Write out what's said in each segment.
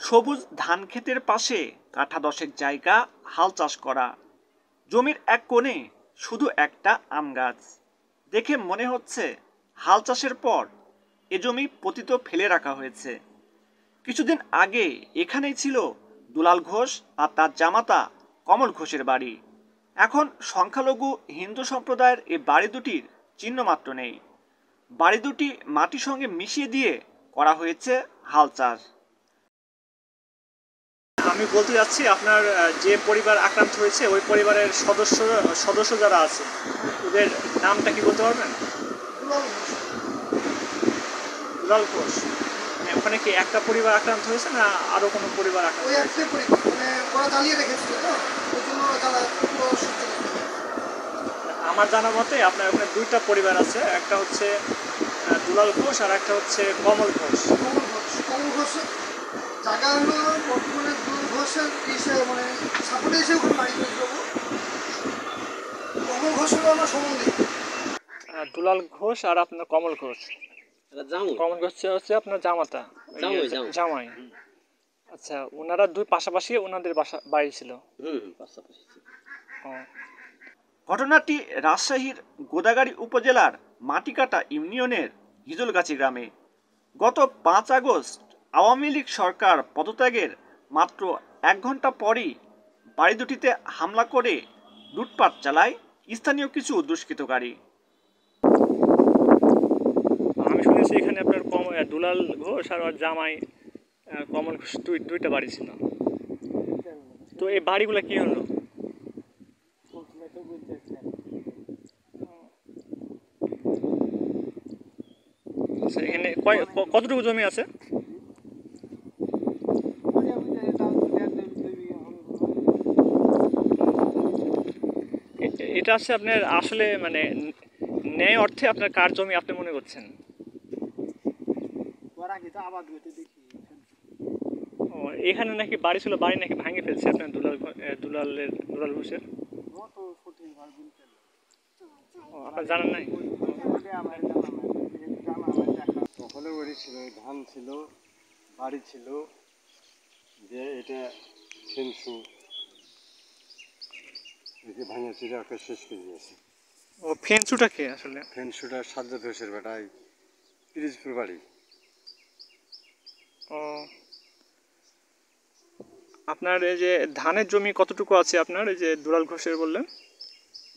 সবুজ ধান ক্ষেতের পাশে কাঠা দশেক জায়গা হাল চাষ করা। জমির এক কোণে শুধু একটা আম গাছ। দেখে মনে হচ্ছে হাল চাষের পর এ জমি পতিত ফেলে রাখা হয়েছে। কিছুদিন আগে এখানেই ছিল দুলাল ঘোষ আর তার জামাতা কমল ঘোষের বাড়ি। এখন সংখ্যালঘু হিন্দু সম্প্রদায়ের এই বাড়ি দুটির চিহ্নমাত্র নেই। বাড়ি দুটি মাটির সঙ্গে মিশিয়ে দিয়ে করা হয়েছে হাল চাষ। আমি বলতে যাচ্ছি, আপনার যে পরিবার আক্রান্ত হয়েছে ওই পরিবারের সদস্য যারা আছে ওদের নামটা কি বলতে পারবেন? দুলাল ঘোষ। ওখানে কি একটা পরিবার আক্রান্ত হয়েছে না আরো কোনো পরিবার আক্রান্ত? ওই একটা পরিবার, মানে ওরা জ্বালিয়ে রেখেছিল তো, ওই জন্য আমার জানা মতে আপনার ওখানে দুইটা পরিবার আছে, একটা হচ্ছে দুলাল ঘোষ আর একটা হচ্ছে কমল ঘোষ। কমল ঘোষ জায়গা হলো বর্তমানে দুলাল ঘোষের মানে সাপোর্টে এসে ওখানে বাড়ি করে দেবো। কমল ঘোষ হলো আমার সম্বন্ধে। দুলাল ঘোষ আর আপনার কমল ঘোষ। কমল ঘোষ হচ্ছে আপনার জামাতা, জামাই। আচ্ছা, ওনারা দুই পাশাপাশি ওনাদের বাড়ি ছিল। ঘটনাটি রাজশাহীর গোদাগাড়ী উপজেলার মাটিকাটা ইউনিয়নের হিজলগাছি গ্রামে। গত 5 আগস্ট আওয়ামী লীগ সরকার পদত্যাগের মাত্র 1 ঘন্টা পরই বাড়ি দুটিতে হামলা করে লুটপাট চালায় স্থানীয় কিছু দুষ্কৃতকারী। আমি শুনেছি এখানে আপনার দুলাল ঘোষ আর জামাই কমল ঘোষ দুইটা বাড়ি ছিল। তো এই বাড়িগুলো কি হলো? এখানে কতটুকু জমি আছে? এটা আছে আপনার আসলে মানে ন্যায় অর্থে আপনার কার জমি আপনি মনে করছেন? এখানে নাকি বাড়ি ছিল, বাড়ি নাকি ভাঙে ফেলছে আপনার দুলাল ঘোষের। আপনার জানেন নাই? দখলে বাড়ি ছিল, ধান ছিল, বাড়ি ছিল, যে এটা ফেন্সু ভাঙে চিরা একটা শেষ করে দিয়েছে। ও ফেন্সুটা কে আসলে? ফেন্সুটা সাজ্জাদ ঘোষের বেটাই, পিরিজপুর বাড়ি। ও, আপনার এই যে ধানের জমি কতটুকু আছে আপনার এই যে দুলাল ঘোষের বললেন?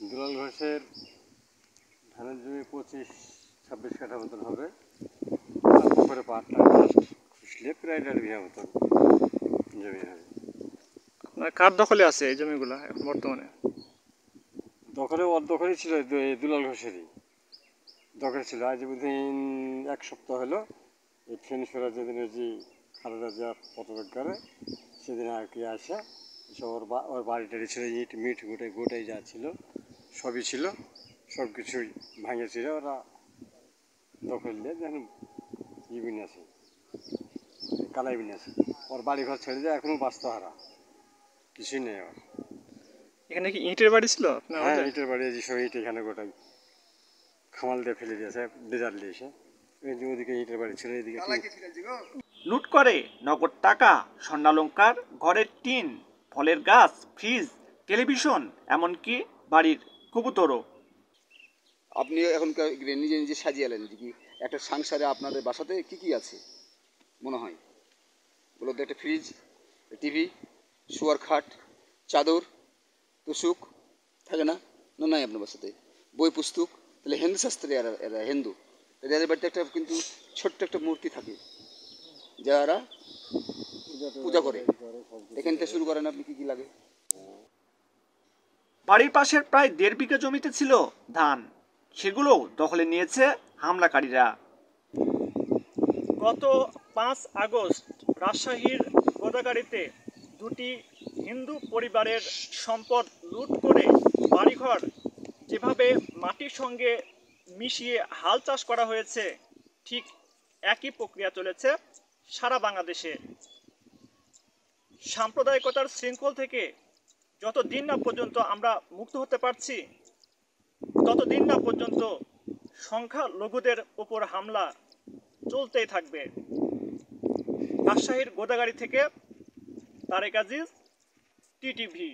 দুলাল ঘোষের ধানের জমি 25-26 কাঠা মতন হবে। তারপরে পাটটা খুশলে প্রায় 1.5 বিঘা মতন জমি হবে। আপনার কার দখলে আছে এই জমিগুলো এখন বর্তমানে? দখলে ওর দখলই ছিল, দুলাল ঘোষেরই দখলে ছিল। আজ বুঝিন 1 সপ্তাহ হলো এই ফেন্সরা যেদিন যে খালেদা জিয়া পদত্যাগ করে সেদিন আর কি আসে সব ওর বাড়ি টাড়ি ছিল, ইট মিট গোটাই যা ছিল সবই ছিল, সব কিছুই ভাঙেছিল। ওরা দখল দিয়ে যেন ইবিন আছে, কালাইবিন আছে। ওর বাড়ি ঘর ছেড়ে যায়, এখনও বাস্তহারা, কিছুই নেই ওর। এখানে কি ইটের বাড়ি ছিল আপনার? হ্যাঁ, ইটের বাড়ি, যে সব ইট এখানে গোটাই খামাল দিয়ে ফেলে দিয়েছে, ডেজার দিয়ে এসে। ওদিকে ইটের বাড়ি ছিল, এদিকে লুট করে নগদ টাকা, স্বর্ণালংকার, ঘরের টিন, ফলের গাছ, ফ্রিজ, টেলিভিশন, এমনকি বাড়ির কবুতরও। আপনি এখন নিজে নিজে সাজিয়ালেন যে কি একটা সংসারে আপনাদের বাসাতে কি কি আছে মনে হয় বলো তো? একটা ফ্রিজ, টিভি, শোয়ার খাট, চাদর, তোষক থাকে না? না নাই আপনার বাসাতে? বই পুস্তক? তাহলে হিন্দু শাস্ত্রে এরা হিন্দু, তাহলে এদের বাড়িতে একটা কিন্তু ছোট্ট একটা মূর্তি থাকে যারা পূজা করে। এখান থেকে শুরু করেন, আপনি কি কি লাগে? বাড়ির পাশের প্রায় 1.5 বিঘা জমিতে ছিল ধান, সেগুলো দখলে নিয়েছে হামলাকারীরা। গত 5 আগস্ট রাজশাহীর গোদাগাড়ীতে দুটি হিন্দু পরিবারের সম্পদ লুট করে বাড়িঘর যেভাবে মাটির সঙ্গে মিশিয়ে হাল চাষ করা হয়েছে, ঠিক একই প্রক্রিয়া চলেছে সারা বাংলাদেশে। সাম্প্রদায়িকতার শৃঙ্খল থেকে যতদিন না পর্যন্ত আমরা মুক্ত হতে পারছি, ততদিন না পর্যন্ত সংখ্যালঘুদের উপর হামলা চলতেই থাকবে। রাজশাহীর গোদাগাড়ি থেকে তারেক আজিজ, টিটিভি।